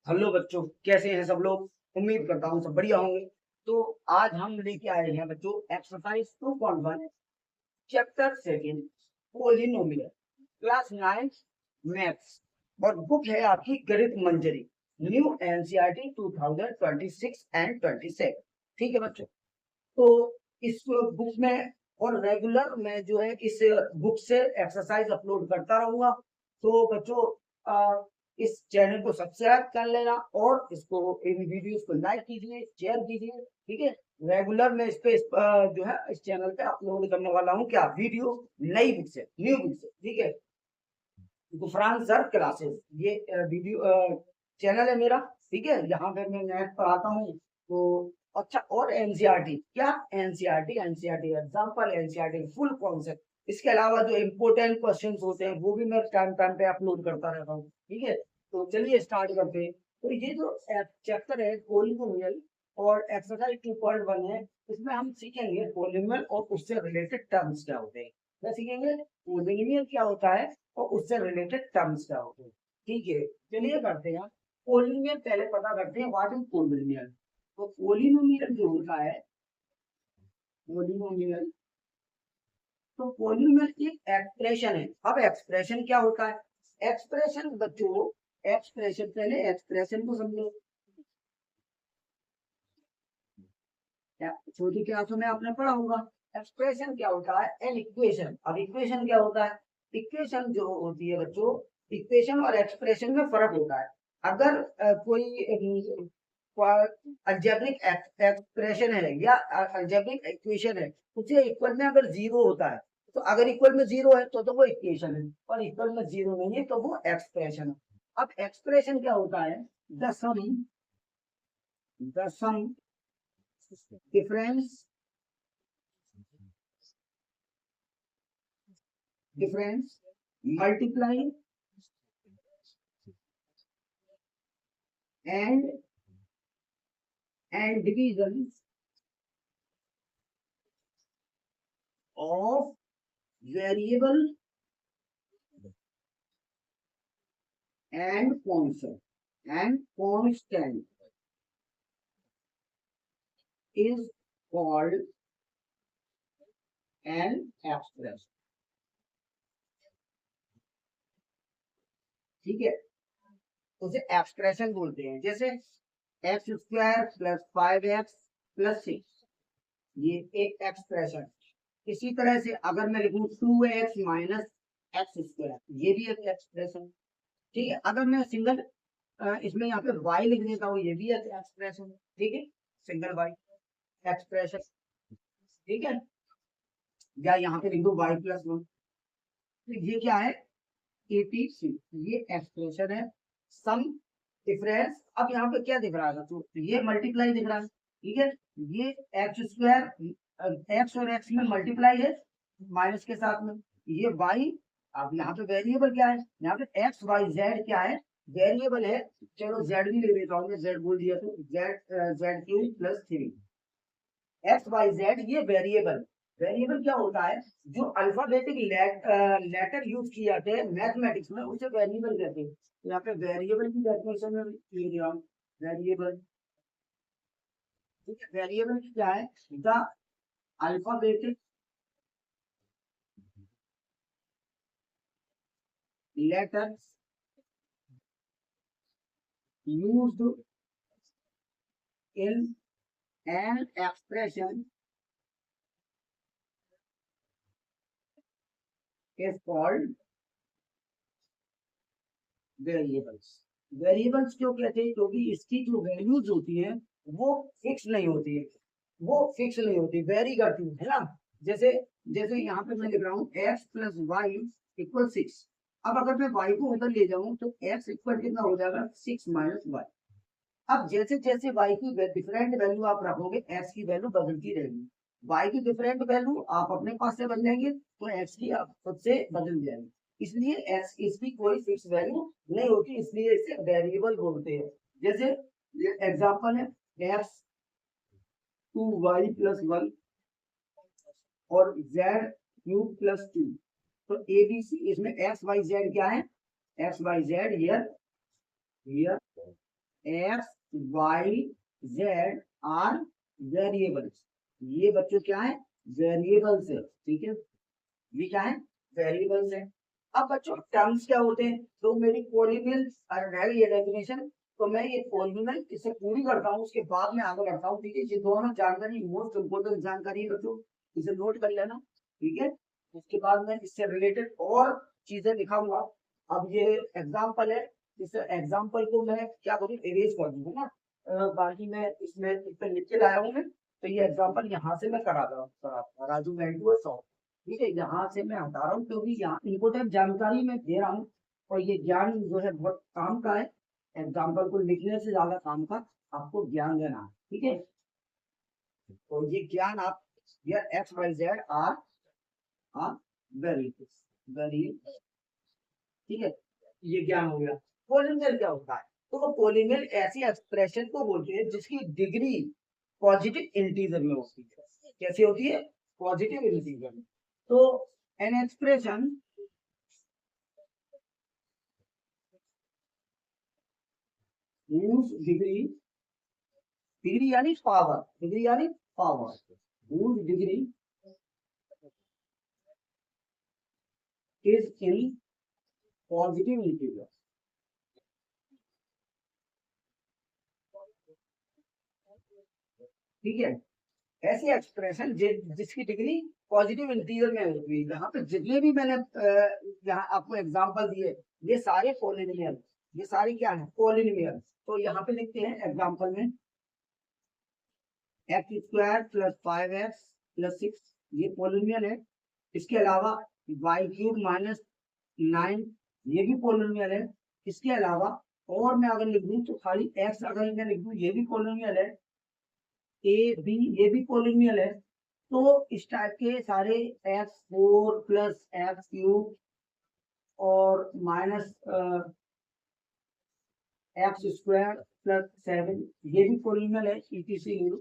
Hello बच्चों, कैसे हैं सब लोग। उम्मीद करता हूँ सब बढ़िया होंगे। तो आज हम लेके आए हैं बच्चों exercise 2.1 chapter second polynomial class 9 maths. और बुक है आपकी गणित मंजरी, न्यू एनसीईआरटी 2026 एंड 27। ठीक है बच्चों। तो इस बुक में और रेगुलर मैं जो है इस बुक से एक्सरसाइज अपलोड करता रहूंगा। तो बच्चों इस चैनल को सब्सक्राइब कर लेना और इसको इन वीडियोस को लाइक कीजिए, शेयर कीजिए। ठीक है। रेगुलर मैं इस पे जो है इस चैनल पे अपलोड करने वाला हूँ क्या वीडियो, नई बुक से, न्यू बुक से। ठीक है। गुफरान सर क्लासेस ये वीडियो चैनल है मेरा। ठीक है। यहाँ पे मैं मैथ पढ़ाता हूँ। तो अच्छा, और एनसीईआरटी क्या, NCERT example, NCERT full concept, इसके अलावा जो इम्पोर्टेंट क्वेश्चन होते हैं वो भी मैं टाइम टाइम पे अपलोड करता रहता हूँ। ठीक है। तो चलिए स्टार्ट करते हैं। तो ये जो चैप्टर है पोलिनोमियल और एक्सरसाइज 2.1 है, इसमें हम सीखेंगे पोलिनोमियल और उससे रिलेटेड टर्म्स क्या होते हैं। क्या सीखेंगे? पोलिनोमियल क्या होता है और उससे रिलेटेड टर्म्स क्या होते हैं। ठीक है। चलिए करते हैं। पोलिनोमियल पहले पता करते हैं व्हाट इज पोलिनोमियल। तो पोलिनोमियल जो होता है, पोलिनोमियल, तो पोलिनोमियल एक एक्सप्रेशन है। अब एक्सप्रेशन क्या होता है? एक्सप्रेशन बच्चों, एक्सप्रेशन पहले एक्सप्रेशन को समझो। छोटी क्लासों में आपने पढ़ा होगा एक्सप्रेशन क्या होता है, एन इक्वेशन। अब इक्वेशन क्या होता है? इक्वेशन जो होती है बच्चों, इक्वेशन और एक्सप्रेशन में फर्क होता है। अगर कोई अलजेब्रिक एक्सप्रेशन है या अलजेब्रिक इक्वेशन है, उसे इक्वल में अगर जीरो होता है, तो अगर इक्वल में जीरो है तो वो इक्वेशन है, और इक्वल में जीरो नहीं है तो वो एक्सप्रेशन है। अब एक्सप्रेशन क्या होता है? The sum difference difference multiply and division of variable and constant is called an expression. ठीक है। उसे एक्सप्रेशन बोलते हैं। जैसे x² + 5x + 6, ये एक एक्सप्रेशन। इसी तरह से अगर मैं लिखूं 2x - x², ये भी एक एक्सप्रेशन। ठीक है। अगर मैं सिंगल इसमें यहाँ पे y लिख देता हूँ, ये भी एक एक्सप्रेशन। ठीक है। Single y expression. ठीक है। या यहाँ पे लिख दो y+1, तो ये क्या है? 86, ये एक्सप्रेशन है। सम डिफरेंस, अब यहाँ पे क्या दिख रहा है तो ये मल्टीप्लाई दिख रहा है। ठीक है। ये x और x में मल्टीप्लाई है माइनस के साथ में, ये y। अब यहाँ पे वेरिएबल क्या है? यहाँ पे x y z क्या है? वेरिएबल है। चलो z भी ले लेता हूँ, मैं z बोल दिया तो z³ + 3 एक्स वाई जेड, ये वेरिएबल। वेरिएबल क्या होता है? जो अल्फाबेटिक लेटर यूज किए जाते हैं मैथमेटिक्स में, उसे वेरिएबल कहते हैं। तो यहाँ पे वेरिएबल की डेफिनेशन में लिख दिया हूं, वेरिएबल। ठीक है। वेरिएबल क्या है? The alphabetic letters used in an expression is called variables. Variables क्यों कहते हैं? क्योंकि इसकी जो वैल्यूज होती है वो फिक्स नहीं होती है, वो फिक्स नहीं होती, वेरी करती है ना। जैसे जैसे यहाँ पे मैं लिख रहा हूँ x + y = 6। अब अगर मैं y को उधर ले जाऊं तो x इक्वल कितना हो जाएगा? 6 - y। अब जैसे जैसे y की डिफरेंट वैल्यू आप रखोगे, x की वैल्यू बदलती रहेगी। y की डिफरेंट वैल्यू आप अपने पास से बदलेंगे तो x की आप खुद से बदल जाएगी। इसलिए x इसकी कोई फिक्स वैल्यू नहीं होती, इसलिए इसे वेरिएबल बोलते हैं। जैसे एग्जांपल है x2y+1 और z³ + 2। तो ABC इसमें x y z क्या है? x y z here, here x y z are variables. ये बच्चों क्या है, वेरिएबल्स है, ठीक है, ये क्या है, वेरिएबल्स है। अब बच्चों टर्म्स क्या होते हैं, तो मेरी पॉलिनोमियल है ये डेफिनेशन, तो मैं ये पॉलिनोमियल इसे पूरी करता हूँ, उसके बाद में आगे बढ़ता हूँ, ठीक है। ये दोनों जानकारी मोस्ट इम्पोर्टेंट जानकारी है बच्चों, इसे नोट कर लेना, ठीक है। उसके बाद मैं इससे रिलेटेड और चीजें दिखाऊंगा। अब ये एग्जाम्पल है, इस एग्जाम्पल को मैं क्या करूँ, इरेज कर दूंगा ना, बाकी मैं इसमें इस पे लिख के लाया हूँ मैं, तो ये एग्जाम्पल यहाँ से मैं करा रहा हूँ, राजू वेंटू 100, ठीक है। यहाँ से मैं हटा रहा हूँ क्योंकि यहाँ इम्पोर्टेंट जानकारी मैं दे रहा हूँ, और ये ज्ञान जो है बहुत काम का है। एग्जाम्पल को लिखने से ज्यादा काम का आपको ज्ञान देना है, ठीक है। तो ये ज्ञान आप, ये x y z are very very, ठीक है, ये ज्ञान हो गया। पोलिनोमियल क्या होता है, तो पोलिनोमियल ऐसी एक्सप्रेशन को बोलते हैं जिसकी डिग्री पॉजिटिव इंटीजर में होती है। कैसे होती है, पॉजिटिव इंटीजर में। तो an expression whose degree, degree यानी पावर, डिग्री यानी power, whose degree is in positive integer, ठीक है। ऐसी एक्सप्रेशन जिसकी डिग्री पॉजिटिव इंटीजर में होती है। यहाँ पे जितने भी मैंने यहाँ आपको एग्जांपल दिए, ये सारे पॉलिनोमियल, ये सारी क्या है, पॉलिनोमियल। तो यहाँ पे लिखते हैं एग्जांपल में, x square plus 5x plus 6, ये पॉलिनोमियल है। इसके अलावा वाई क्यूब माइनस 9, ये भी पॉलिनोमियल है। इसके अलावा और मैं अगर लिख दूं तो खाली x अगर मैं लिख दूं, ये भी पॉलिनोमियल है। ए बी, ये भी पॉलिनोमियल है। तो इस टाइप के सारे x4 प्लस एक्स क्यूब और माइनस एक्स स्क्वायर प्लस 7, ये भी पॉलिनोमियल है, etc,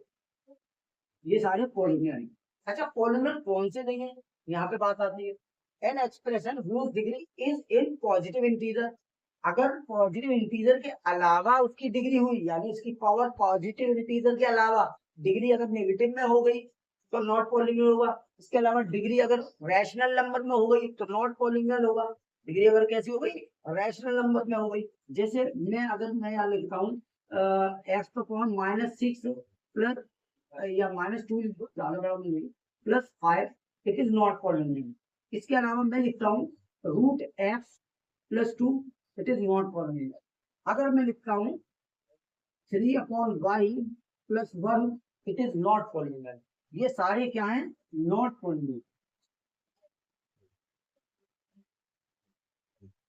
ये सारे पॉलिनोमियल हैं। अच्छा, पॉलिनोमियल कौन से नहीं है, यहाँ पे बात आती है। An expression whose degree is in positive integer, अगर पॉजिटिव इंटीजर के अलावा उसकी डिग्री हुई, यानी इसकी पावर पॉजिटिव इंटीजर के अलावा डिग्री अगर नेगेटिव में हो गई तो नॉट पॉलिनोमियल होगा। इसके अलावा डिग्री अगर रैशनल नंबर में हो गई तो नॉट पॉलिनोमियल होगा। डिग्री अगर कैसी हो गई, रैशनल नंबर में हो गई। जैसे मैं यहाँ लिखता हूँ एक्स अपॉन -6 प्लस या -2 ज्यादा बड़ा नहीं, +5, इट इज नॉट पॉलिनोमियल। इसके अलावा मैं लिखता हूँ √x+2, it is not polynomial. अगर मैं लिखता हूँ 3/y+1, it is not polynomial. ये सारे क्या हैं, नॉट पॉलिनोमियल,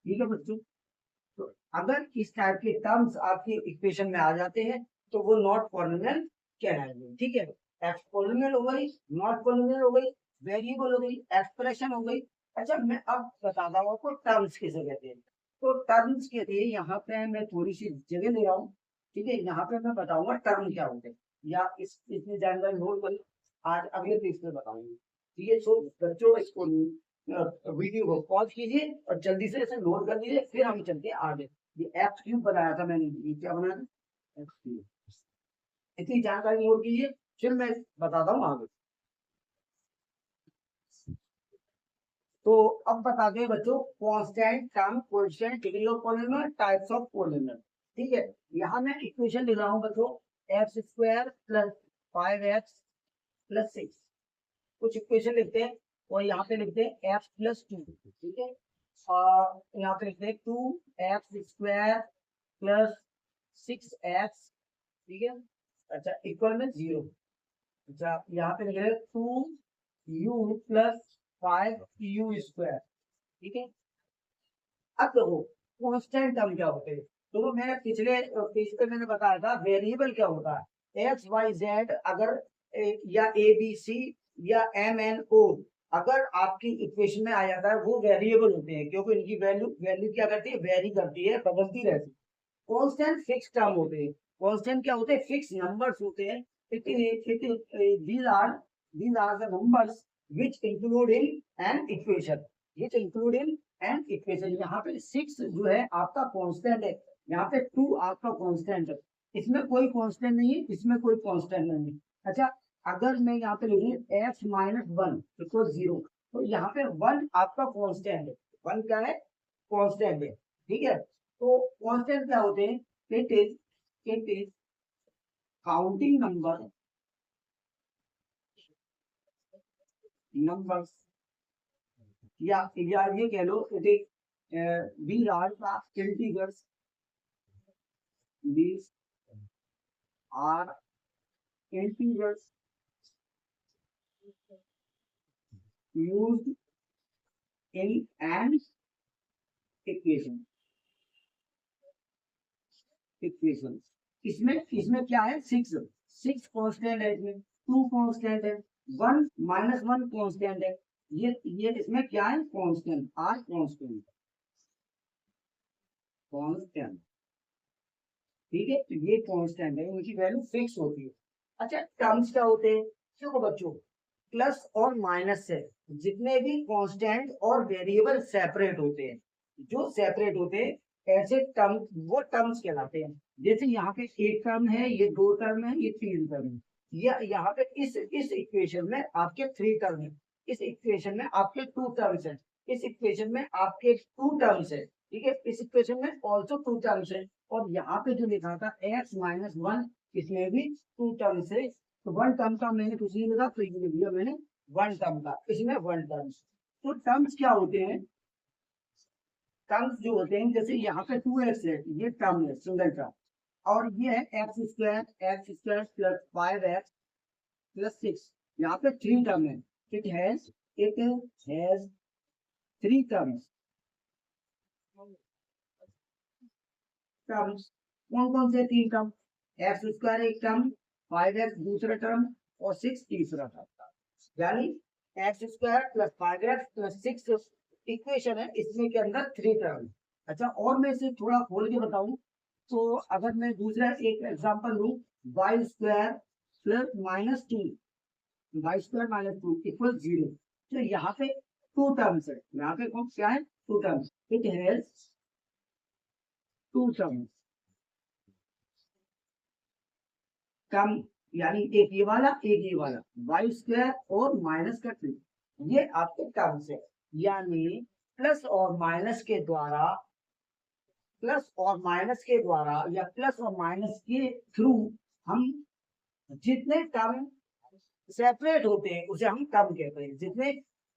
ठीक है बच्चों। तो अगर इस टाइप के टर्म्स आपके इक्वेशन में आ जाते हैं तो वो नॉट पॉलिनोमियल कहलाएंगे, ठीक है। एक्स पॉलिनोमियल हो गई, नॉट पॉलिनोमियल हो गई, वेरिएबल हो गई, एक्सप्रेशन हो गई। अच्छा, मैं अब बताता हूँ आपको टर्म्स किसे कहते हैं। तो टर्म्स के लिए यहाँ पे मैं थोड़ी सी जगह ले रहा हूँ, ठीक है। यहाँ पे मैं बताऊंगा टर्म क्या होते हैं, या इसमें जानकारी नोट कर, आज अगले पेज पे बताऊंगी, ठीक है। सो बच्चों, इसको वीडियो को पॉज कीजिए और जल्दी से इसे नोट कर लीजिए, फिर हम चलते हैं आगे। ये एक्स क्यूब बनाया था मैंने, ये क्या बनाया था, एक्स क्यूब। इतनी जानकारी नोट कीजिए, फिर मैं बताता हूँ आगे। तो अब बताते हैं बच्चों, constant term, coefficient, degree of polynomial, types of polynomial, ठीक है। यहाँ मैं इक्वेशन लिख रहा हूँ बच्चों, एक्स स्क्वायर प्लस 5x+6, कुछ इक्वेशन लिखते हैं, और यहाँ पे लिखते हैं x+2, ठीक है। और यहाँ पे लिखते हैं 2x² + 6x, ठीक है। अच्छा, इक्वल में 0। अच्छा, यहाँ पे लिख रहे हैं 2u + 5u², ठीक है। अब देखो कांस्टेंट टर्म क्या होते हैं, तो मैंने पिछले पेज पे मैंने बताया था वेरिएबल क्या होता है। एक्स वाई जेड अगर या ए बी सी या एम एन ओ अगर आपकी इक्वेशन में आ जाता है, वो वेरिएबल होते हैं, क्योंकि इनकी वैल्यू वैल्यू क्या करती है, वेरी करती है, बदलती रहती है। कांस्टेंट फिक्स टर्म होते हैं। कांस्टेंट क्या होते हैं, फिक्स नंबर्स होते हैं। these are the numbers which include in an equation, which include in and equation. यहाँ पे 6 जो है आपका कांस्टेंट है, यहाँ पे 2 आपका कांस्टेंट है, इसमें कोई कांस्टेंट नहीं है, इसमें कोई कांस्टेंट नहीं है। अच्छा, अगर मैं यहाँ पे लिखूं x माइनस 1 इक्वल 0, तो यहाँ पे 1 आपका कांस्टेंट है। 1 क्या है? कांस्टेंट है। ठीक है, तो कांस्टेंट क्या होते हैं? इट इज काउंटिंग नंबर्स, या ये कह लो it is these are the integers, these are integers used in an equation। इसमें इसमें क्या है? 6 कांस्टेंट है, इसमें 2 कांस्टेंट है, 1 माइनस 1 कांस्टेंट है। ये इसमें क्या है? Constant, are constant, constant. ठीक है, तो ये कांस्टेंट है, उनकी वैल्यू फिक्स होती है। अच्छा, टर्म्स क्या होते हैं? देखो बच्चों, प्लस और माइनस से जितने भी कांस्टेंट और वेरिएबल सेपरेट होते हैं, जो सेपरेट होते हैं, ऐसे टर्म, वो टर्म्स कहलाते हैं। जैसे यहाँ पे एक टर्म है, ये 2 टर्म है, ये 3 टर्म है, या यहाँ पे इस इक्वेशन में आपके 3 टर्म है, इस इक्वेशन में आपके 2 टर्म्स है, इस इक्वेशन में आपके 2 टर्म्स है। ठीक है, इस इक्वेशन में ऑल्सो 2 टर्म्स है, और यहाँ पे जो लिखा था x माइनस 1, इसमें भी 2 टर्म्स है। तो 1 टर्म का मैंने कुछ नहीं लिखा, तो ये लिख दिया मैंने 1 टर्म का, इसमें 1 टर्म्स। तो टर्म्स क्या होते हैं? टर्म्स जो होते हैं, जैसे यहाँ पे 2x है, ये टर्म है, सिंगल टर्म, और ये है x square plus 5x plus 6, यहाँ पे 3 टर्म है। it has 3 terms. टर्म्स कौन कौन से? 3 टर्म, एक्स स्क्वायर एक टर्म, 5x दूसरा टर्म, और 6 तीसरा टर्म। यानी x square plus 5x plus 6 equation है, इसमें के अंदर 3 टर्म। अच्छा, और मैं इसे थोड़ा खोल के बताऊं, तो अगर मैं दूसरा एक एग्जांपल लूं, y square plus minus 2, y square minus 2 equal 0, तो यहाँ पे 2 टर्म्स है, यहाँ पे कौन क्या है? 2 टर्म्स। It has 2 terms. कम, यानी एक ये वाला, एक ये वाला, वाई स्क्वायर और माइनस का 2, ये आपके टर्म्स है। यानी प्लस और माइनस के द्वारा, प्लस और माइनस के द्वारा या प्लस और माइनस के थ्रू हम जितने टर्म सेपरेट होते हैं उसे हम टर्म कहते हैं। जितने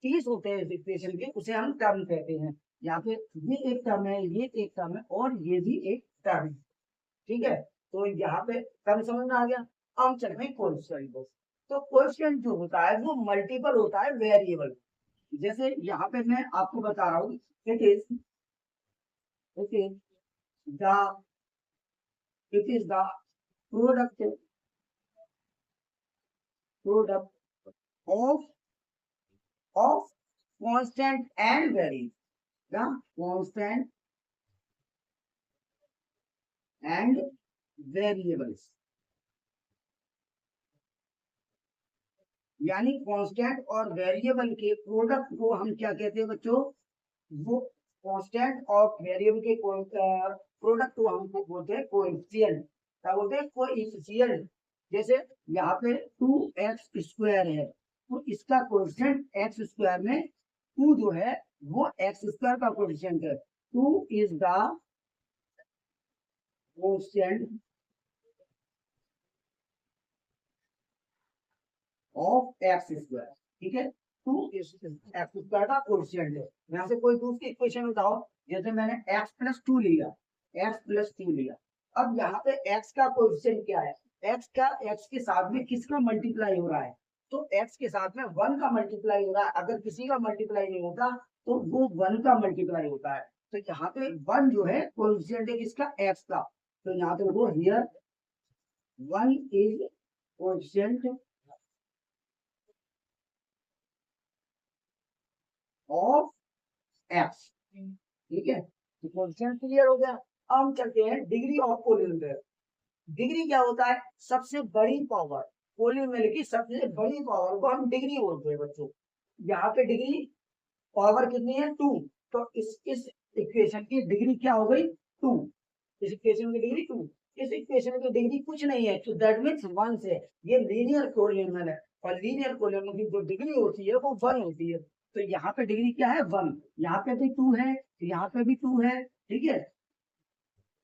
पीस होते हैं इस इक्वेशन के, उसे हम टर्म कहते हैं। यहाँ पे ये एक टर्म है, ये एक टर्म है, और ये भी एक टर्म है। ठीक है, तो यहाँ पे टर्म समझ में आ गया। हम चलते हैं क्वेश्चन को। तो क्वेश्चन जो होता है वो मल्टीपल होता है वेरिएबल। जैसे यहाँ पे मैं आपको बता रहा हूँ, it is the product of constant and variable, constant and variables. यानी कांस्टेंट और वेरिएबल के प्रोडक्ट को हम क्या कहते हैं बच्चों? वो कांस्टेंट और वेरिएबल के प्रोडक्ट को हम बोलते हैं कोएफिशिएंट। क्या बोलते हैं? कोएफिशिएंट। जैसे यहाँ पे 2x स्क्वायर है, तो इसका कोएफिशिएंट x स्क्वायर में 2 जो है वो x स्क्वायर का कोएफिशिएंट है। 2 is the coefficient of x square. ठीक है, 2 एक्स स्क्वायर का कोएफिशिएंट है। यहाँ से कोई दूसरी इक्वेशन बताओ, जैसे मैंने x प्लस 2 लिया, x प्लस 2 लिया। अब यहाँ पे x का कोएफिशिएंट क्या है? x के साथ में किसका मल्टीप्लाई हो रहा है? तो x के साथ में 1 का मल्टीप्लाई हो रहा है। अगर किसी का मल्टीप्लाई नहीं होता तो वो 1 का मल्टीप्लाई होता है। तो यहाँ पे 1 जो है कोएफिशिएंट है किसका? x का। तो यहाँ पे वो here 1 is coefficient of x. ठीक है, तो कोएफिशिएंट क्लियर हो गया। अब हम चलते हैं डिग्री ऑफ पॉलिनोमियल। डिग्री क्या होता है? सबसे बड़ी पावर। पॉलिनोमियल की सबसे बड़ी पावर को हम डिग्री बोलते हैं बच्चों। यहाँ पे डिग्री पावर कितनी है? 2। तो इस इक्वेशन की डिग्री क्या हो गई? 2। इस इक्वेशन की डिग्री 2, इस इक्वेशन की डिग्री कुछ नहीं है, तो दैट मीन्स 1 से, ये लीनियर कोलिनल है, और लीनियर कोलिनल की जो डिग्री होती है वो 1 होती है। तो यहाँ पे डिग्री क्या है 1, यहाँ पे भी 2 है, यहाँ पे भी 2 है, ठीक है।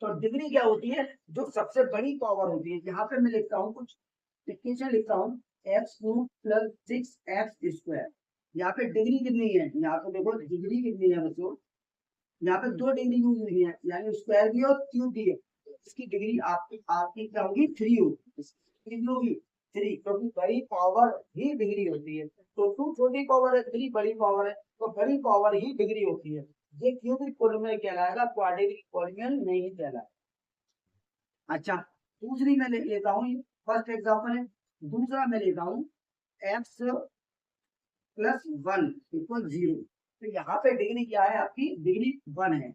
तो डिग्री क्या होती है, जो सबसे बड़ी पावर होती है। यहाँ पे मैं लिखता हूँ कुछ इक्वेशन लिखता हूँ, x³ + 6x²। यहाँ पे डिग्री कितनी है, यहाँ पे देखो डिग्री कितनी है बच्चों, यहाँ पे 2 डिग्री यूज हुई है, यानी स्क्वायर भी और क्यूब भी है। इसकी डिग्री आपकी आपकी क्या होगी 3 होगी, कितनी होगी 3, क्योंकि बड़ी पावर ही डिग्री होती है। तो 2 छोटी पावर है, 3 बड़ी पावर है, तो बड़ी पावर ही डिग्री होती है। ये क्यूबिक पोलिनोमियल कहलाएगा, क्वाड्रेटिक पोलिनोमियल नहीं कहलाएगा। अच्छा, दूसरी मैं ले लेता हूँ, फर्स्ट एग्जांपल है, दूसरा मैं लेता हूँ x + 1 = 0। तो यहाँ पे डिग्री क्या है आपकी, डिग्री 1 है,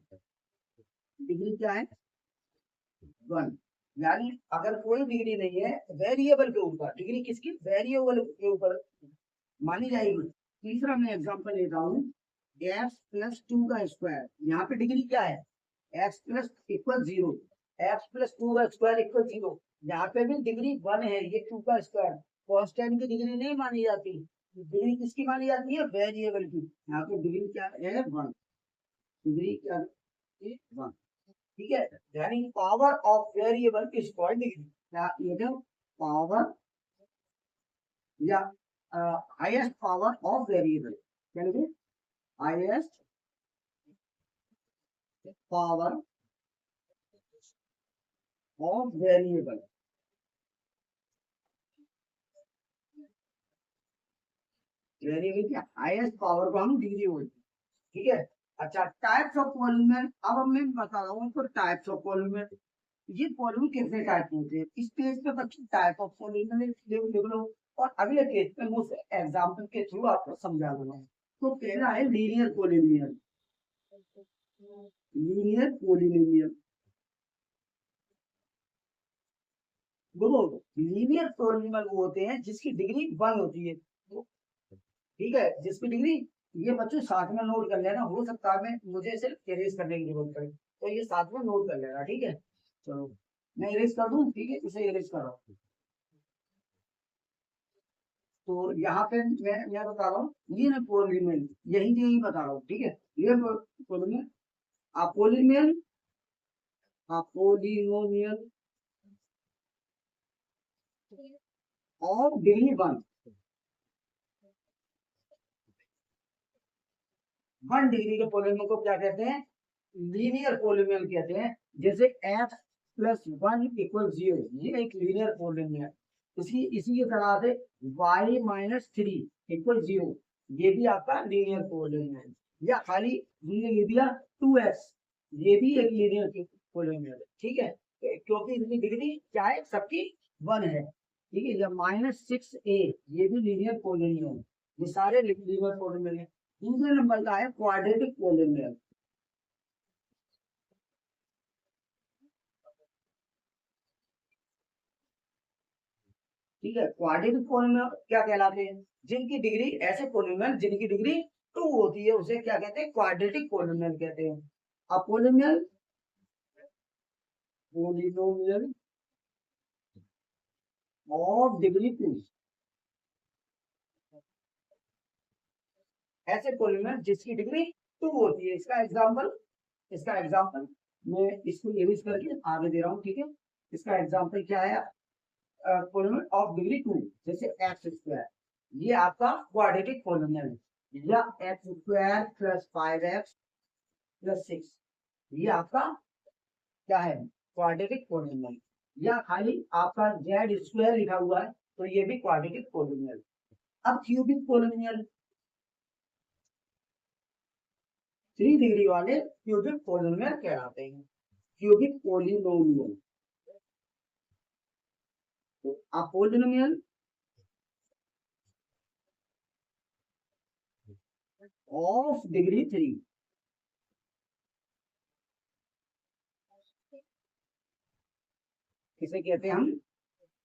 डिग्री क्या है 1, यानी अगर कोई डिग्री नहीं है वेरिएबल के ऊपर, डिग्री किसकी, वेरिएबल के ऊपर मानी जाएगी। तीसरा मैं एग्जांपल लेता हूँ x + 2 का स्क्वायर, यहाँ पे डिग्री क्या है x + = 0, x + 2 का स्क्वायर = 0, यहाँ पे भी डिग्री 1 है, ये 2 का स्क्वायर, कांस्टेंट की डिग्री नहीं मानी जाती, डिग्री किसकी मानी जाती है, वेरिएबल की। यहाँ पे डिग्री क्या है 1, डिग्री क्या है 1, ठीक है। यानी power of variable is called degree, क्या ये जो पावर या हाईएस्ट पावर ऑफ वेरिएबल, क्या लिखे, highest power of variable, variable की हाईएस्ट पावर को हम डिग्री बोलते हैं, ठीक है। अच्छा, टाइप्स ऑफ पॉलीनोमियल, अब मैं बता रहा हूँ तो टाइप्स ऑफ पॉलीनोमियल, ये पॉलीनोमियल कितने टाइप के होते हैं, इस पेज पे बच्चों टाइप ऑफ पॉलीनोमियल लिख लो, और अगले पेज पे मुझे एग्जांपल के थ्रू आपको समझा दूंगा। तो पहला है लीनियर पॉलीनोमियल, लीनियर पॉलीनोमियल, देखो लीनियर पॉलीनोमियल वो होते हैं जिसकी डिग्री 1 होती है, ठीक है, जिसकी डिग्री, ये बच्चों साथ में नोट कर लेना, हो सकता है मैं मुझे सिर्फ इरेज करने की जरूरत पड़े, तो ये साथ में नोट कर लेना, ठीक है। चलो मैं इरेज कर दूं, ठीक है, इसे इरेज करो। तो यहाँ पे मैं बता रहा हूँ, ये ना पॉलीनोमियल, यही बता रहा हूँ, ठीक है। ये पॉलीनोमियल, अपोलिनियल, अपोलिनोमियल और डिग्री 1, 1 डिग्री के पॉलीनोमियल को क्या कहते हैं, लीनियर पॉलीनोमियल कहते हैं। जैसे x + 1 = 0, ये एक लीनियर पॉलीनोमियल है। इसी की तरह से y - 3 = 0, ये भी आपका लीनियर पॉलीनोमियल है। या खाली हमने ले दिया 2x, ये भी एक लीनियर पॉलीनोमियल है, ठीक है, क्योंकि इसकी डिग्री क्या है, सबकी 1 है, ठीक है। या -6a, ये भी लीनियर पॉलीनोमियल है, ये सारे लीनियर पॉलीनोमियल है। दूसरे नंबर का है क्वाड्रेटिक पॉलीनोमियल, ठीक है। क्वाड्रेटिक पॉलीनोमियल क्या कहलाते हैं, जिनकी डिग्री, ऐसे पॉलीनोमियल जिनकी डिग्री 2 होती है उसे क्या कहते हैं, क्वाड्रेटिक पॉलीनोमियल कहते हैं। अब पॉलीनोमियल, पॉलीनोमियल ऑफ डिग्री 2, ऐसे पॉलीनोमियल जिसकी डिग्री 2 होती है, इसका एग्जांपल मैं इसको यूज करके आगे दे रहा हूँ, ठीक है। इसका एग्जांपल क्या है, पॉलीनोमियल ऑफ डिग्री 2, जैसे x², ये आपका क्वाड्रेटिक पॉलीनोमियल है, या x² + 5x + 6, ये आपका क्या है, क्वाड्रेटिक पॉलीनोमियल। या खाली आपका z² लिखा हुआ है, तो ये भी क्वाड्रेटिक पॉलीनोमियल। अब क्यूबिक पॉलीनोमियल, 3 डिग्री वाले क्यूबिक पॉलीनोमियल कहलाते हैं, क्यूबिक पॉलीनोमियल। तो पॉलीनोमियल ऑफ डिग्री 3, इसे कहते हैं हम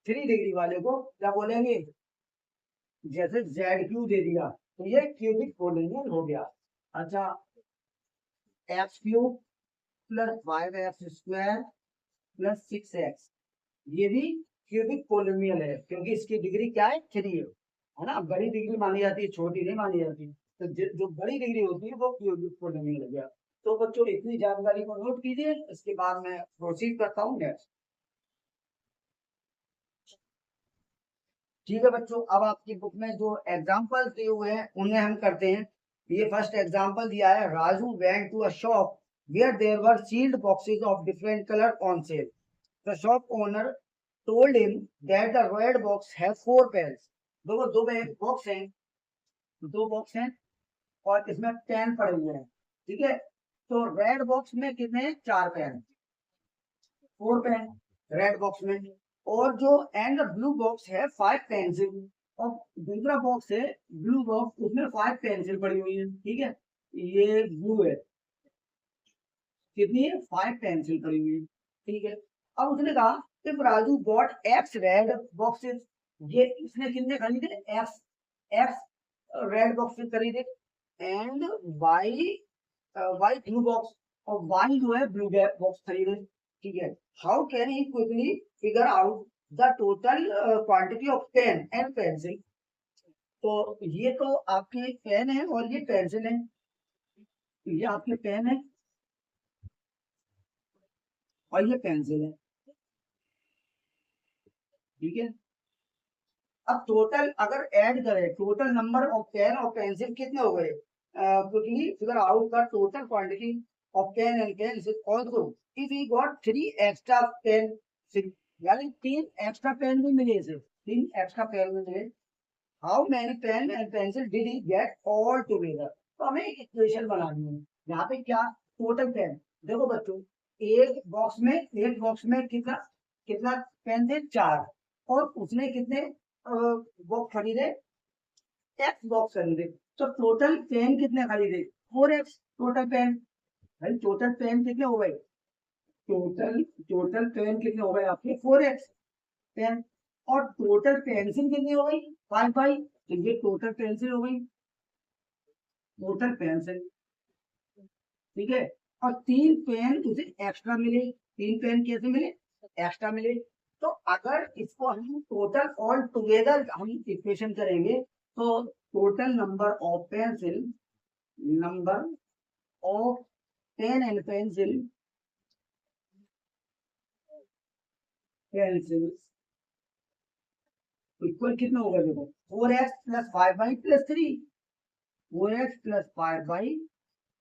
3 डिग्री वाले को क्या बोलेंगे, जैसे z³ दे दिया तो ये क्यूबिक पॉलीनोमियल हो गया। अच्छा, x³ + 5x² प्लस 6x, ये भी क्यूबिक पोलिनोमियल है क्योंकि इसकी डिग्री क्या है, 3 है ना। बड़ी डिग्री मानी जाती है, छोटी नहीं मानी जाती। तो जो बड़ी डिग्री होती है वो क्यूबिक पोलिनोमियल हो गया। तो बच्चों इतनी जानकारी को नोट कीजिए, इसके बाद मैं प्रोसीड करता हूँ नेक्स्ट। ठीक है बच्चों, अब आपकी बुक में जो एग्जांपल्स दिए हुए हैं उन्हें हम करते हैं। ये फर्स्ट एग्जांपल दिया है, Raju went to a shop where there were sealed boxes of different colour on sale. The shop owner told him that the red box has 4 pens। दो बॉक्स हैं, दो बॉक्स हैं और इसमें पेन पड़े हुए हैं, ठीक है। तो रेड बॉक्स में कितने हैं, 4 पेन, 4 पेन रेड बॉक्स में। और जो एंड ब्लू बॉक्स है 5 पेंसिल, और दूसरा बॉक्स है ब्लू बॉक्स, उसमें 5 पेंसिल पड़ी हुई है, ठीक है। ये ब्लू है, कितनी है, 5 पेंसिल पड़ी हुई है, ठीक है। अब उसने कहा if Raju bought x red boxes, ये इसने कितने खरीदे, एक्स एक्स रेड बॉक्सेस खरीदे, and y y blue box, और वाई जो है ब्लू बॉक्स खरीदे, ठीक है। How can he quickly figure out the total quantity of pen and pencil. तो ये तो आपके पेन है और ये पेंसिल है, ये आपके पेन है और ये पेंसिल है, ठीक है। अब टोटल अगर ऐड करें, टोटल नंबर ऑफ पेन और पेंसिल कितने हो गए, quickly figure out the total quantity of pen and pencil also if he got 3 extra pen, यानी 3 एक्स्ट्रा पेन भी मिले इसे, 3 एक्स्ट्रा पेन मिले। How many pen and pencil did he get all together. तो हमें एक इक्वेशन बनानी है, यहाँ पे क्या, टोटल पेन, देखो बच्चों एक बॉक्स में कितना कितना पेन थे, 4, और उसने कितने बॉक्स खरीदे, एक्स बॉक्स खरीदे। तो टोटल पेन कितने खरीदे, 4x टोटल पेन। भाई टोटल पेन कितने हो गए, टोटल पेन कितने हो गए आपके, 4x पेन। और टोटल पेंसिल कितनी हो गई, 5 तो ये टोटल पेंसिल हो गई, टोटल पेंसिल, ठीक है। और 3 पेन उसे एक्स्ट्रा मिले, 3 पेन कैसे मिले, एक्स्ट्रा मिले। तो अगर इसको हम टोटल ऑल टुगेदर हम इक्वेशन करेंगे, तो total number of pencil, number of pen and pencil, pencil equal कितना होगा, देखो 4x plus 5y plus 3, 4x plus 5y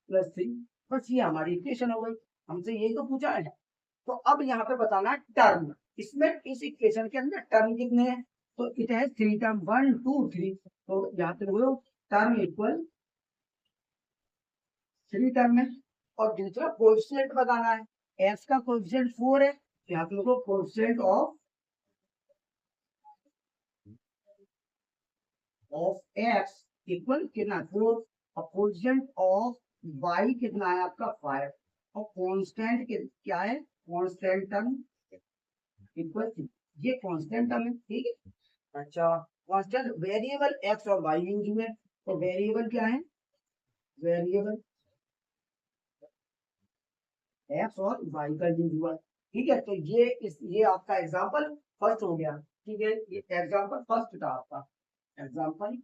plus 3, बस ये हमारी इक्वेशन हो गई। हमसे यही तो पूछा है। तो अब यहाँ पे बताना है टर्म, इसमें इस इक्वेशन के अंदर टर्म कितने हैं, तो इट है 3 टर्म, 1 2 3। तो यहाँ पे देखो टर्म इक्वल 3 टर्म है। और दूसरा कोएफिशिएंट बताना है, एक्स का कोएफिशिएंट 4 है, तो यहाँ पे देखो कोएफिशिएंट ऑफ एक्स इक्वल कितना 4, और कोएफिशिएंट ऑफ वाई कितना है आपका 5, और कांस्टेंट क्या है, कांस्टेंट टर्म इक्वल, ये कांस्टेंट टर्म है, ठीक है। अच्छा, कांस्टेंट वेरिएबल एक्स और वाई यूज हुए, तो वेरिएबल क्या है, वेरिएबल एक्स और वाई का यूज हुआ, ठीक है। तो ये आपका एग्जांपल फर्स्ट हो गया, ठीक है। ये एग्जांपल फर्स्ट था आपका एग्जांपल।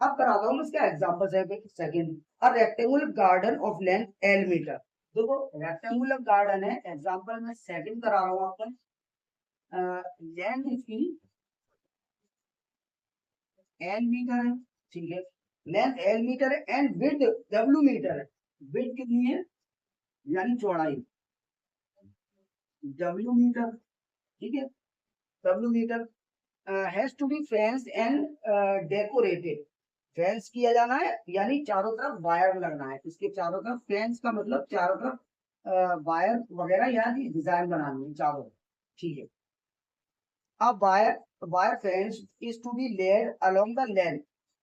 अब कराता हूँ इसका example second, a rectangular garden of length L metre. देखो रेक्टेंगुलर गार्डन है, एग्जांपल में सेकंड करा रहा हूँ आपका, लेंथ इसकी एल मीटर है, ठीक है। लेंथ एल मीटर है एंड विड्थ डब्ल्यू मीटर है। विड्थ कितनी है, यानी चौड़ाई, डब्ल्यू मीटर, ठीक है। W metre has to be fenced and decorated, fence किया जाना है, यानी चारों तरफ वायर लगना है, इसके चारों तरफ, फेंस का मतलब चारों तरफ वायर वगैरह यानी डिजाइन बनानी है चारों, ठीक है। अब wire fence is to be laid along the length,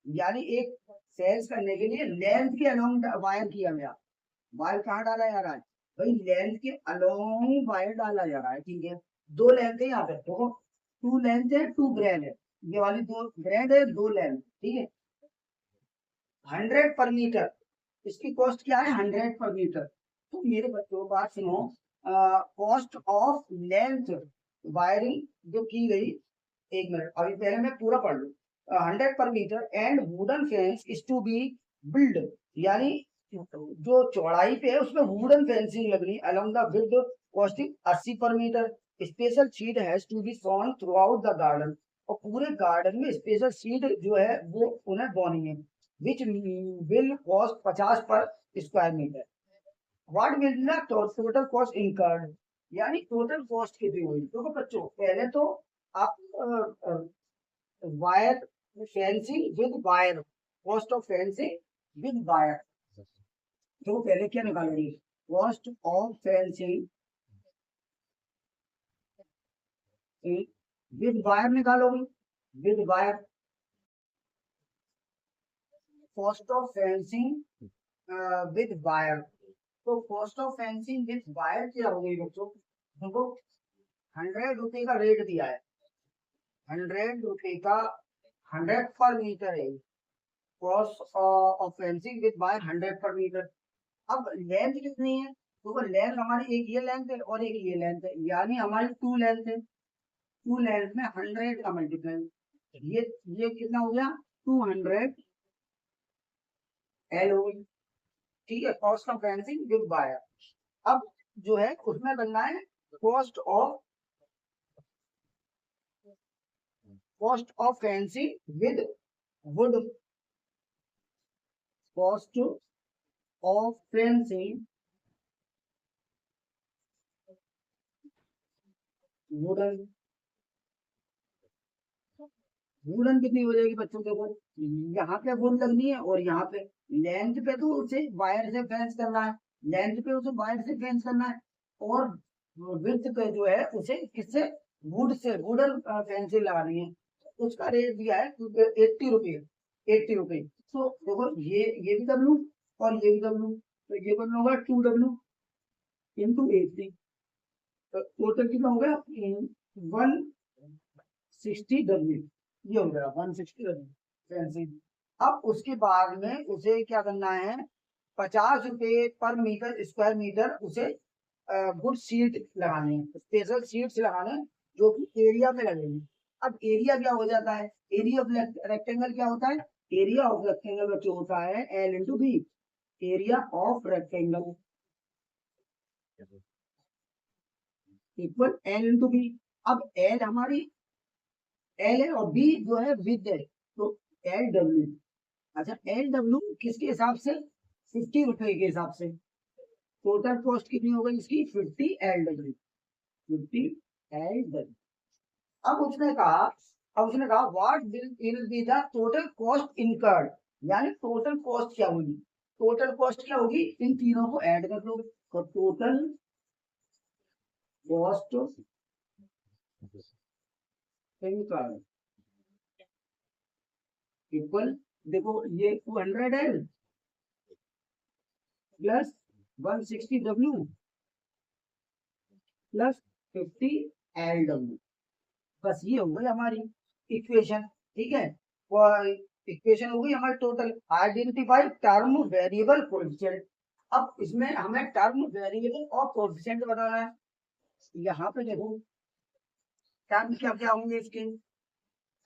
यानी एक फेंस करने के लिए लेंथ के अलोंग वायर किया गया। वायर कहाँ डाला जा रहा है, भाई लेंथ के अलोंग वायर डाला जा रहा है, ठीक है। दो लेंथ है यहाँ पे, देखो 2 लेंथ है 2 ग्रैंड है, ये वाली 2 ग्रैंड है 2 लेंथ, ठीक है। 100 पर मीटर, इसकी कॉस्ट क्या है, 100 पर मीटर। तो मेरे बच्चों बात सुनो, कॉस्ट ऑफ लेंथ वायरिंग जो की गई, एक मिनट अभी पहले मैं पूरा पढ़ लूँ। 100 per metre and wooden fence is to be build, यानी जो चौड़ाई पे है उसमें वुडन फेंसिंग लगनी along the width costing 80 per metre. Special seed has to be sown throughout the garden, और पूरे गार्डन में स्पेशल सीड जो है वो उन्हें बोनी है, which will cost 50 per square metre. What will be the total cost incurred, यानी total cost कितनी हुई। देखो बच्चों पहले तो आप wire fencing with wire, cost of fencing with wire, तो पहले क्या निकालोगे, cost of fencing with wire निकालोगे, with wire, cost of fencing with wire. तो cost of fencing with wire क्या हो गई बच्चों, देखो 100 रुपए का रेट दिया है, 100 रुपए का 100 पर मीटर है cost of fencing with wire 100 per metre. अब लेंथ कितनी है, तो लेंथ हमारी एक ये लेंथ है और एक ये लेंथ है, यानी हमारी 2 लेंथ है, 2 लेंथ में 100 का मल्टीप्लाई, ये कितना हो गया 200 एल हो गई, ठीक है, cost of fencing with wire. अब जो है उसमें बनना है cost of fencing with would, cost of fencing wooden, wooden कितनी हो जाएगी बच्चों, देखो यहाँ पे वुड लगनी है और यहाँ पे लेंथ पे तो उसे वायर से फेंस करना है, लेंथ पे उसे वायर से फेंस करना है, और विड्थ पे जो है उसे किससे, वुड से, वुडन फेंसिंग लगानी है। उसका रेट दिया है 80 रुपये, 80 रुपये। तो देखो ये भी डब्लू और ये भी डब्लू, तो ये बन होगा 2W इंटू 80, तो टोटल कितना हो गया 160W, ये हो गया 160 अब उसके बाद में उसे क्या करना है, 50 रुपए पर मीटर स्क्वायर मीटर उसे गुड सीट लगाने हैं, स्पेशल सीट्स लगाने हैं जो कि एरिया में लगेंगे। अब एरिया क्या हो जाता है, एरिया ऑफ रेक्टेंगल क्या होता है, एरिया ऑफ रेक्टेंगल बच्चों होता है L into B, area of rectangle equal L into B. अब L हमारी L है और B जो है विद है, तो LW, अच्छा LW किसके हिसाब से, 50 रुपए के हिसाब से, टोटल कॉस्ट कितनी हो गई इसकी 50 LW, 50 LW। अब उसने कहा what will be the total cost incurred, यानी टोटल कॉस्ट क्या होगी, टोटल कॉस्ट क्या होगी, इन तीनों को ऐड कर लो, तो टोटल कॉस्ट इनकर्ड इक्वल, देखो ये 200L plus 160W plus 50LW, बस ये हो गई हमारी इक्वेशन, ठीक है, और इक्वेशन हो गई हमारी total. Identify term variable coefficient, अब इसमें हमें टर्म वेरिएबल और कोएफिशिएंट बताना है। यहाँ पे देखो टर्म क्या क्या होंगे इसके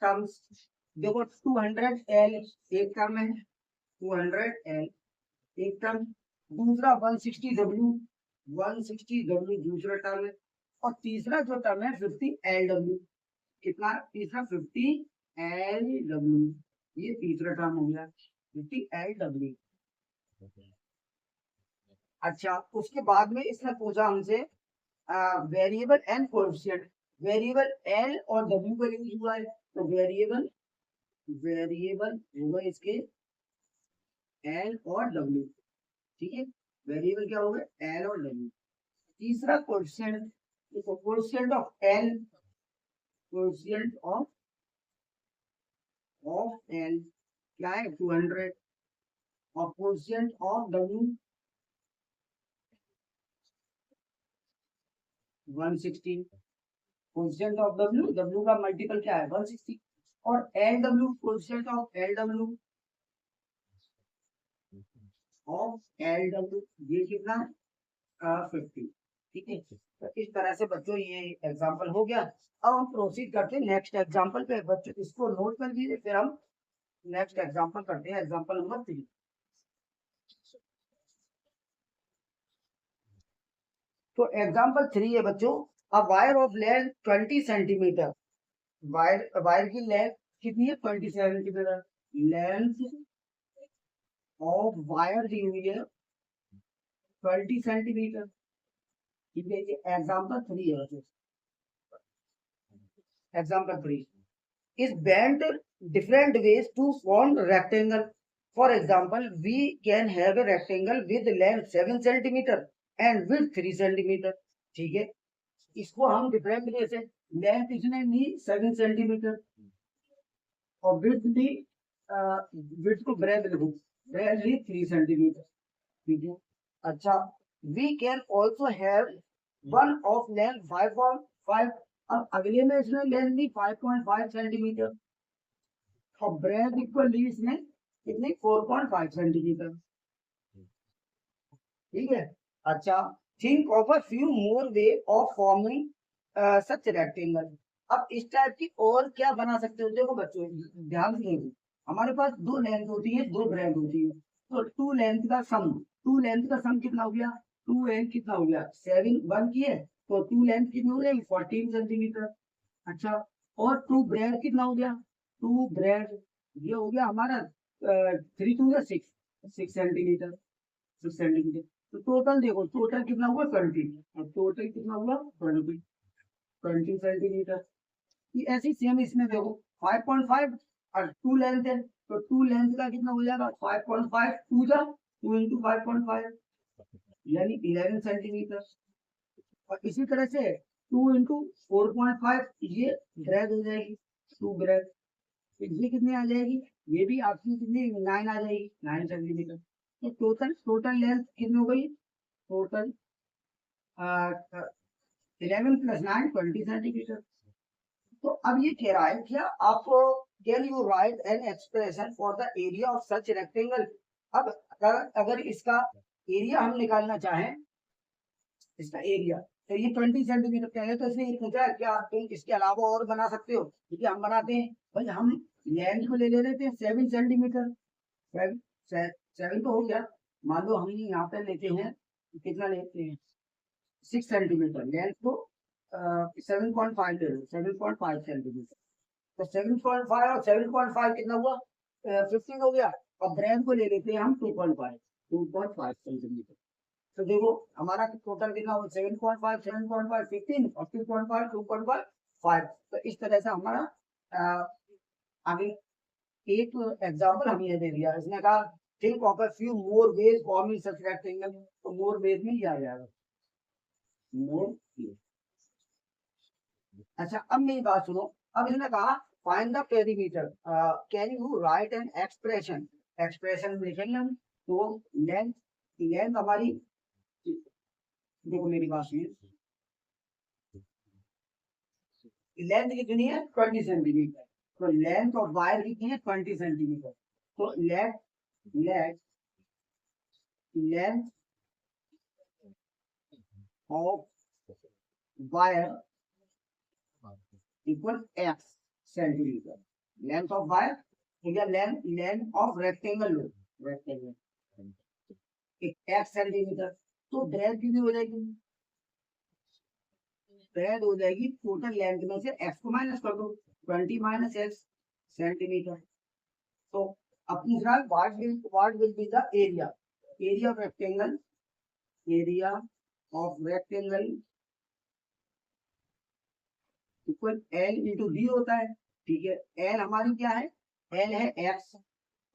टर्म्स, देखो 200L एक टर्म है, 200L एक टर्म, दूसरा 160W, 160W दूसरा टर्म है, और तीसरा जो टर्म है 50LW, कितना तीसरा 50LW, ये तीसरा टर्म हो गया 50LW। अच्छा उसके बाद में इसने पूछा हमसे variable and coefficient, variable L और डब्ल्यू का यूज हुआ है, तो वेरिएबल होगा इसके एल और डब्ल्यू, ठीक है, वेरिएबल क्या होगा एल और डब्ल्यू। तीसरा कोएफिशिएंट, देखो coefficient of L, coefficient of L क्या है 200, और coefficient of W 160, coefficient of W, W का मल्टीपल क्या है 160, और L W, coefficient of L W ये कितना 50, ठीक है, तो इस तरह से बच्चों ये एग्जाम्पल हो गया। अब हम प्रोसीड करते हैं नेक्स्ट एग्जाम्पल पे। बच्चों इसको नोट कर लीजिए, फिर हम नेक्स्ट एग्जाम्पल करते हैं, एग्जाम्पल नंबर 3। तो एग्जाम्पल 3 है बच्चों, a wire of length 20 centimetre. Wire wire की लेंथ कितनी है? 20 सेंटीमीटर। लेंथ ऑफ वायर दी हुई है 20 सेंटीमीटर। ठीक है, ये एग्जाम्पल 3 है बच्चों। Example 3 is bent different ways to form rectangle. For example, we can have a rectangle with length 7 centimeter and width 3 centimeter. ठीक है, इसको हम डिफरेंट वे से, लेंथ इसने ली 7 सेंटीमीटर और विड्थ ली, विड्थ को ब्रेड लिखो, ब्रेड ली 3 सेंटीमीटर। ठीक है, अच्छा, we can also have one of length 5.5। अब अगले में इसने लेंथ ली 5.5 सेंटीमीटर और ब्रेड इक्वल ली इसने कितनी? 4.5 सेंटीमीटर। ठीक है, अच्छा, think of a few more way of forming such rectangle. अब इस टाइप की और क्या बना सकते हो? देखो बच्चों ध्यान से देखो, हमारे पास दो लेंथ होती है, दो ब्रेड होती है, तो टू लेंथ का सम कितना हो गया? 2 लेंथ कितना हो गया? 7 1 की है, तो 2 लेंथ कितनी हो जाएगी? 14 सेंटीमीटर। अच्छा, और टू ब्रेड कितना हो गया? टू ब्रेड ये हो गया हमारा 3 2 6 सेंटीमीटर, 6 सेंटीमीटर। तो टोटल देखो, टोटल कितना हुआ? 20। और टोटल कितना हुआ? 20 सेंटीमीटर। ये ऐसी सेम इसमें देखो 5.5 और 2 लेंथ है, तो 2 लेंथ का कितना हो जाएगा? 5.5 2 जा 2 इंटू 5.5 यानी 11 सेंटीमीटर। और इसी तरह से 2 इंटू 4.5 ये ब्रेड हो जाएगी, 2 ब्रेड। तो ये कितनी आ जाएगी? ये भी आपकी कितनी? 9 आ जाएगी, 9 सेंटीमीटर। तो टोटल टोटल लेंथ कितनी हो गई? Total 11 plus 9 20 centimetre. तो अब ये कह रहा है क्या आपको, can you right an expression for the area of such rectangle. अब अगर इसका एरिया हम निकालना चाहें, इसका एरिया, तो ये 20 सेंटीमीटर कहेंगे, तो इसने ये पूछा है क्या तुम इसके अलावा और बना सकते हो? क्योंकि हम बनाते हैं भाई, हम लेंथ को ले लेते हैं 7 सेंटीमीटर। 7 तो हो गया, मान लो हम यहाँ पे लेते हैं, कितना लेते हैं? 6 सेंटीमीटर लेंथ को 7.5 ले लो, 7.5 सेंटीमीटर। तो 7.5 और 7.5 कितना हुआ? 15 हो गया। और ब्रेड को ले लेते हैं हम 2.5 सेंटीमीटर। तो देखो हमारा टोटल कितना हुआ? 7.5 7.5 15 और 2.5 2.5। तो इस तरह से हमारा आगे एक एग्जांपल हमें ये दे दिया, इसने कहा think of a few more ways forming such rectangle. तो मोर वेज में ही आ जाएगा, मोर। अच्छा, अब मेरी बात सुनो। अब इसने कहा find the perimeter, can you right an expression. Expression लिखेंगे हम, तो लेंथ, लेंथ हमारी, देखो मेरी बात सुनिए, लेंथ कितनी है? 20 सेंटीमीटर। तो लेंथ ऑफ वायर कितनी है? 20 सेंटीमीटर। तो let let length of wire equal x centimetre. Length of wire हो गया, लेंथ लेंथ ऑफ रेक्टेंगल लो, रेक्टेंगल एक्स सेंटीमीटर। तो ब्रेड कितनी हो जाएगी? ब्रेड हो जाएगी टोटल लेंथ में से एक्स को माइनस कर दो, 20 माइनस एक्स सेंटीमीटर। तो अब दूसरा what will be the area, area of rectangle, area of rectangle equal L into B होता है। ठीक है, एल हमारी क्या है? एल है एक्स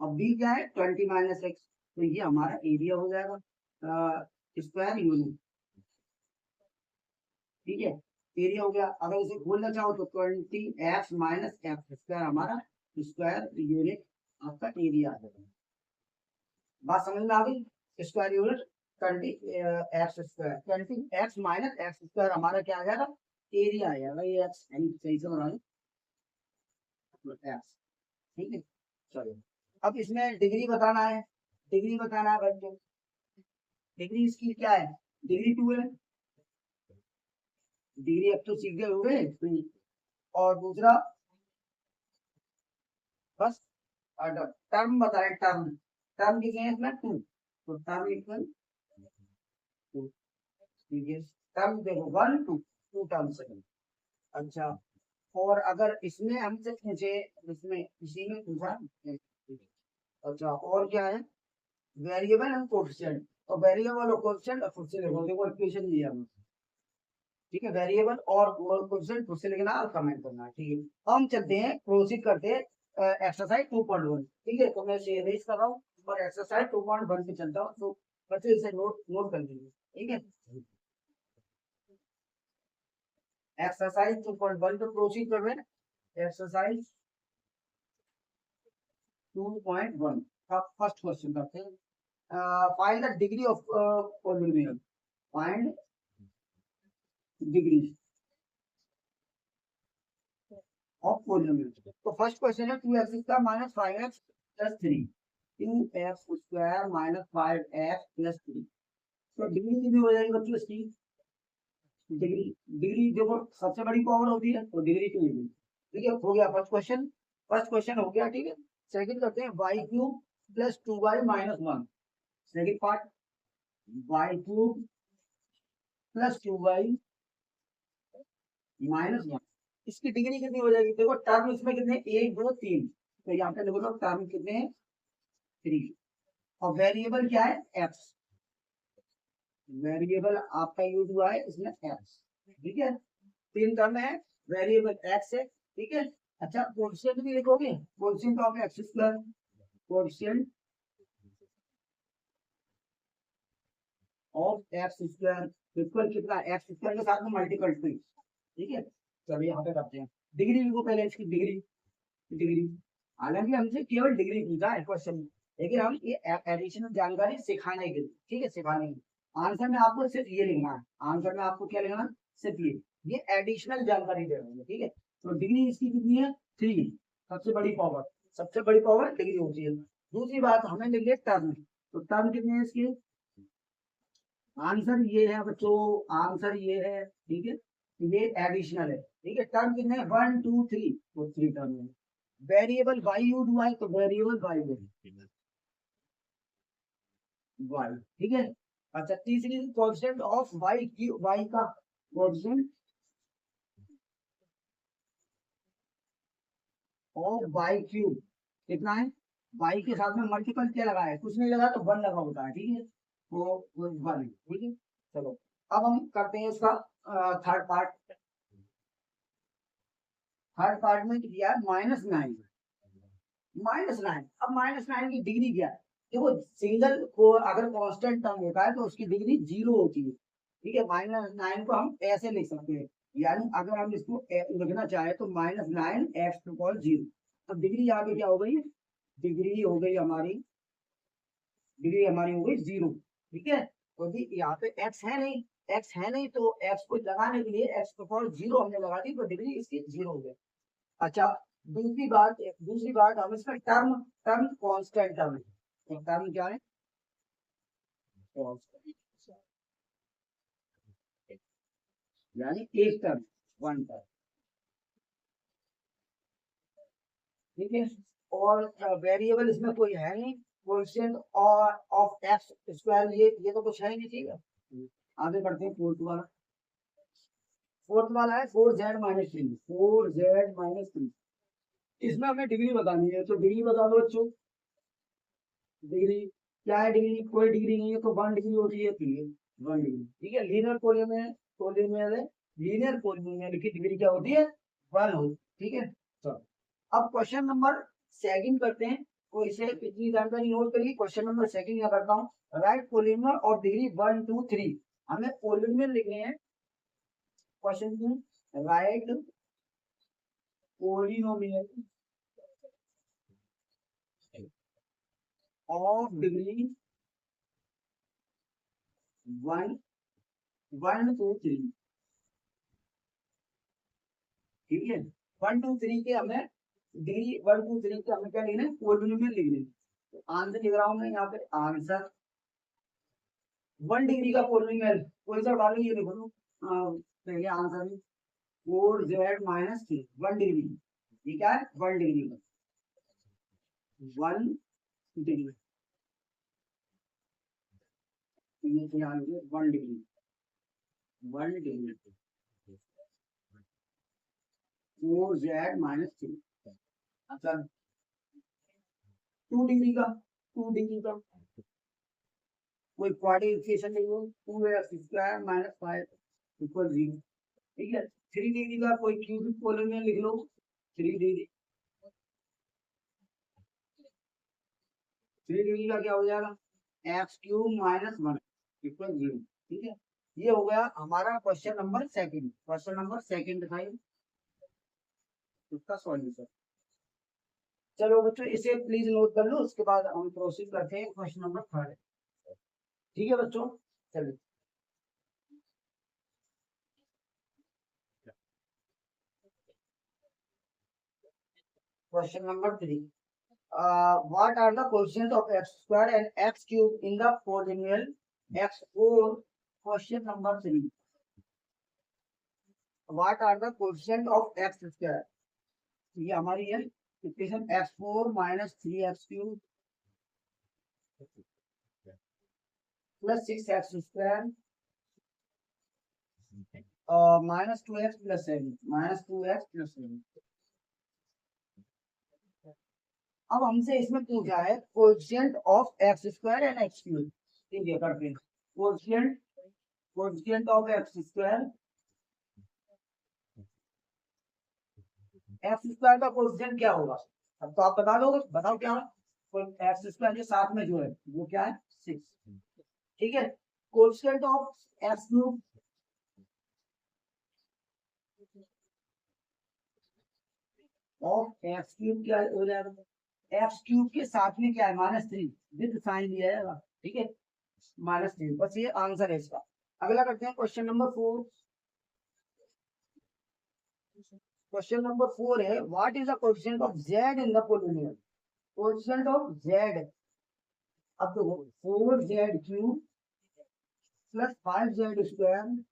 और बी क्या है? 20 माइनस एक्स। तो ये हमारा एरिया हो जाएगा स्क्वायर यूनिट। ठीक है, एरिया हो गया। अगर इसे खोलना चाहो तो 20 एक्स माइनस एक्स स्क्वायर हमारा स्क्वायर यूनिट आपका एरिया है। बात समझ में आ गई? Square unit 20 x square, 20 x minus x square हमारा क्या आ जाएगा? एरिया आ जाएगा। ये एक्स सही से बना एक्स। ठीक है, चलो अब इसमें डिग्री बताना है, डिग्री बताना है बच्चों। डिग्री इसकी क्या है? डिग्री 2 है। डिग्री अब तो सीख गए होंगे। और दूसरा बस टर्म बताए, टर्म टर्म कितने हैं इसमें, टू। तो टर्म इक्वल टू, ठीक है। टर्म देखो वन टू, टू टर्म्स है। अच्छा, और अगर इसमें हमसे पूछे, इसमें इसी में पूछा, अच्छा और क्या है, वेरिएबल एंड कोएफिशिएंट। और वेरिएबल और कोएफिशिएंट खुद से लिखो, देखो इक्वेशन दिया है, ठीक है। वेरिएबल और कोएफिशिएंट खुद से लिखना और कमेंट करना, ठीक है। अब हम चलते हैं, प्रोसीड करते हैं एक्सरसाइज 2.1, ठीक है। तो मैं इसे रेज कर रहा हूँ और एक्सरसाइज 2.1 पे चलता हूँ, तो बच्चे इसे नोट नोट कर लीजिए, ठीक है। एक्सरसाइज 2.1 पे प्रोसीड कर रहे हैं। एक्सरसाइज 2.1 का फर्स्ट क्वेश्चन करते हैं। Find the degree of polynomial, find degree of polynomial. तो फर्स्ट क्वेश्चन है 2x square minus 5x plus 3, 2x square minus 5x plus 3। तो डिग्री कितनी हो जाएगी बच्चों इसकी, डिग्री, डिग्री देखो सबसे बड़ी पावर होती है, तो डिग्री 2 होगी, ठीक है। हो गया फर्स्ट क्वेश्चन, फर्स्ट क्वेश्चन हो गया, ठीक है। सेकंड करते हैं y cube plus 2y minus 1, second part, y cube plus 2y minus 1, इसकी डिग्री कितनी हो जाएगी, देखो टर्म इसमें कितने, 1 2 3, तो यहाँ पे देखो टर्म कितने हैं, 3। और वेरिएबल क्या है, एक्स, वेरिएबल आपका यूज हुआ है इसमें एक्स, ठीक है। तीन टर्म है, वेरिएबल एक्स है, ठीक है। अच्छा कोएफिशिएंट भी लिखोगे, coefficient of x square, coefficient of x square equal कितना, एक्स स्क्वायर के साथ में मल्टीपल 2, ठीक है। चलिए यहाँ पे करते हैं, डिग्री लिखो पहले इसकी, डिग्री, डिग्री, हालांकि हमसे केवल डिग्री पूछा है क्वेश्चन में, लेकिन हम ये एडिशनल जानकारी सिखाने के लिए, ठीक है, सिखाने के लिए। आंसर में आपको सिर्फ ये लिखना है, आंसर में आपको क्या लिखना है, सिर्फ ये एडिशनल जानकारी दे रहे हैं, ठीक है। तो डिग्री इसकी कितनी है, 3, सबसे बड़ी पावर, सबसे बड़ी पावर डिग्री होती है। दूसरी बात हमें लिख लिया टर्म, तो टर्म कितने हैं इसके, आंसर ये है बच्चों, आंसर ये है, ठीक है। ये एडिशनल है, ठीक है। टर्म कितने हैं, 1 2 3, तो 3 टर्म है। वेरिएबल वाई यूज हुआ है, तो वेरिएबल वाई है, वाई, ठीक है। अच्छा तीसरी कोएफिशिएंट ऑफ वाई की, वाई का कोएफिशिएंट ऑफ वाई क्यूब कितना है, वाई के साथ में मल्टीपल क्या लगा है, कुछ नहीं लगा तो 1 लगा होता है, ठीक है। वो 1, ठीक है। चलो अब हम करते हैं इसका थर्ड पार्ट, थर्ड पार्ट में दिया है -9, -9। अब -9 की डिग्री क्या है, देखो सिंगल को अगर कांस्टेंट टर्म होता है तो उसकी डिग्री 0 होती है, ठीक है। -9 को हम ऐसे लिख सकते हैं, यानी अगर हम इसको लिखना चाहे तो -9 एक्स टू पावर 0, तो डिग्री यहाँ पे क्या हो गई, डिग्री हो गई हमारी, डिग्री हमारी हो गई 0, ठीक है। तो यहाँ पे एक्स है नहीं, एक्स है नहीं, तो एक्स को लगाने के लिए एक्स टू पावर 0 हमने लगा दी, तो डिग्री इसकी 0 हो गई। अच्छा दूसरी बात हम इसका टर्म, टर्म कांस्टेंट टर्म है, टर्म क्या है, कांस्टेंट, यानी एक टर्म, वन टर्म, ठीक है। और वेरिएबल इसमें कोई है नहीं, कोएफिशिएंट और ऑफ एक्स स्क्वायर, ये तो कुछ है ही नहीं, ठीक है। आगे बढ़ते हैं फोर्थ वाला, फोर्थ वाला है 4z-3, 4z-3, इसमें हमें डिग्री बतानी है, तो डिग्री बता दो बच्चों, डिग्री क्या है, डिग्री कोई डिग्री नहीं है, तो 1 डिग्री होती है, 1 डिग्री, ठीक है। लीनियर पॉलीनोमियल, पॉलीनोमियल है, लीनियर पॉलीनोमियल की डिग्री क्या होती है, 1 होती, ठीक है। चलो अब क्वेश्चन नंबर सेकंड करते हैं, तो इसे इतनी जानकारी नोट करिए। क्वेश्चन नंबर सेकंड क्या करता हूँ, राइट पॉलीनोमियल और डिग्री 1 2 3, हमें पॉलीनोमियल लिखने हैं। Question two, write polynomial of degree 1 1 2 3, ठीक है। 1 2 3 के हमें डिग्री 1 2 3 के हमें क्या लिखना है, पॉलीनोमियल लिखने हैं। तो आंसर लिख रहा हूँ मैं यहाँ पे, आंसर 1 डिग्री का पॉलीनोमियल कोई सा डालो, ये लिखो तो ये आंसर है 4z माइनस 3, 1 डिग्री। ये क्या है? 1 डिग्री, 1 डिग्री। ये क्या है? 1 डिग्री, 1 डिग्री, 4z-3। अच्छा, 2 डिग्री का, 2 डिग्री का कोई क्वाड्रेटिक इक्वेशन नहीं हो, 2x² - 5 = 0। ठीक है। 3 डिग्री का कोई क्यूबिक पोलिनोमियल लिख लो, 3 डिग्री। 3 डिग्री का क्या हो जाएगा? x³ - 1 = 0। ठीक है। ये हो गया हमारा question number second. Question number second दिखाइए इसका सॉल्यूशन। चलो बच्चों, इसे प्लीज नोट कर लो, उसके बाद हम प्रोसीड करते हैं क्वेश्चन नंबर थर्ड। ठीक है बच्चों, चलिए। Question number 3, what are the coefficients of x² and x³ in the polynomial x4? Question number 3, what are the coefficients of x²? ये हमारी है equation, x4 - 3x³ + 6x² -2x + 7, -2x + 7। अब हमसे इसमें पूछा है coefficient of x² and x³। ठीक है, करते हैं। कोएफिशिएंट ऑफ x², x² का कोएफिशिएंट क्या होगा? अब तो आप बता दोगे, बताओ क्या है? x² के साथ में जो है वो क्या है? 6। ठीक है। Coefficient of x³ of x³ क्या हो जाएगा? x³ के साथ में क्या है? -3 विद साइन लिया जाएगा। ठीक है, -3, बस ये आंसर है इसका। अगला करते हैं क्वेश्चन नंबर 4। क्वेश्चन नंबर 4 है, what is the coefficient of z in the polynomial? Coefficient of z, अब देखो 4z³ + 5z²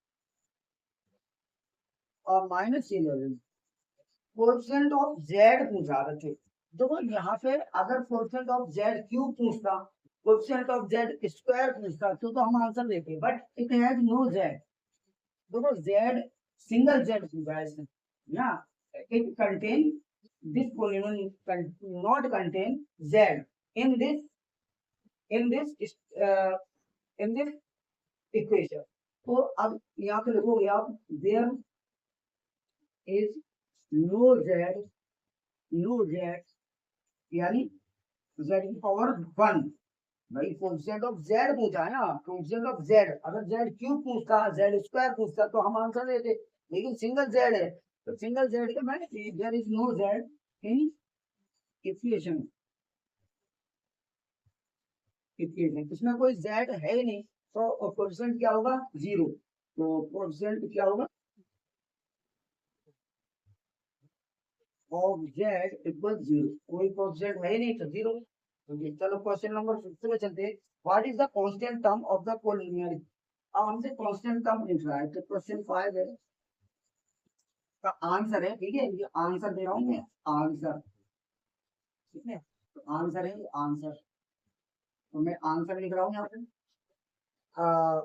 और -11। कोएफिशिएंट ऑफ z पूछा बच्चे। देखो यहाँ पे अगर कोएफिशिएंट ऑफ z³ पूछता, कोएफिशिएंट ऑफ z² पूछता तो हम आंसर देते, but it has no z। देखो z, सिंगल z पूछा है इसने ना, it contain this polynomial not contain z in this uh, in this equation। तो अब यहाँ पे लिखोगे आप there is no z यानी z की पावर 1। भाई कोएफिशिएंट ऑफ z पूछा है ना, कोएफिशिएंट ऑफ z, अगर z³ पूछता, z² पूछता तो हम आंसर देते, लेकिन सिंगल z है तो सिंगल z का मैं there is no z in equation. इसमें कोई z है ही नहीं, तो कोएफिशिएंट क्या होगा? 0। तो कोएफिशिएंट क्या होगा? Of z = 0। कोई कोएफिशिएंट है ही नहीं तो 0। चलो क्वेश्चन नंबर 5 में चलते हैं। What is the constant term of the polynomial? अब हमसे कांस्टेंट टर्म पूछ रहा है, तो क्वेश्चन 5 है का आंसर है। ठीक है, ये आंसर दे रहा हूं मैं, आंसर। ठीक है, तो आंसर है आंसर, तो मैं आंसर लिख रहा हूँ यहाँ पे।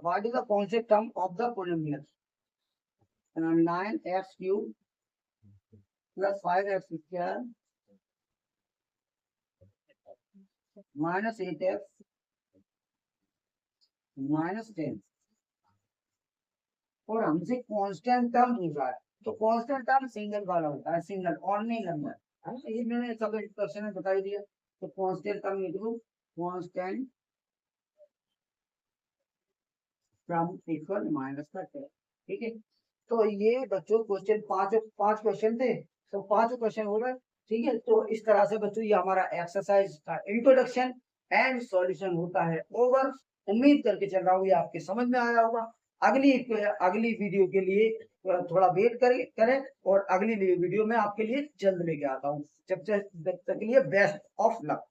What is the constant term of the polynomial? 9x³ + 5x² -8x -10। और हमसे कांस्टेंट टर्म पूछा है, तो कांस्टेंट टर्म सिंगल वाला होता है, सिंगल, ऑर्डिनरी नंबर है। तो ये मैंने सब इंस्ट्रक्शन में बता दिया। तो कांस्टेंट टर्म लिख लो, कांस्टेंट टर्म इक्वल -10। ठीक है। तो ये बच्चों क्वेश्चन 5 क्वेश्चन थे, तो 5 क्वेश्चन हो गए। ठीक है, तो इस तरह से बच्चों ये हमारा एक्सरसाइज का इंट्रोडक्शन एंड सॉल्यूशन होता है ओवर। उम्मीद करके चल रहा हूँ ये आपके समझ में आया होगा। अगली वीडियो के लिए थोड़ा वेट करें और अगली वीडियो में आपके लिए जल्द लेके आता हूँ। जब तक के लिए बेस्ट ऑफ लक।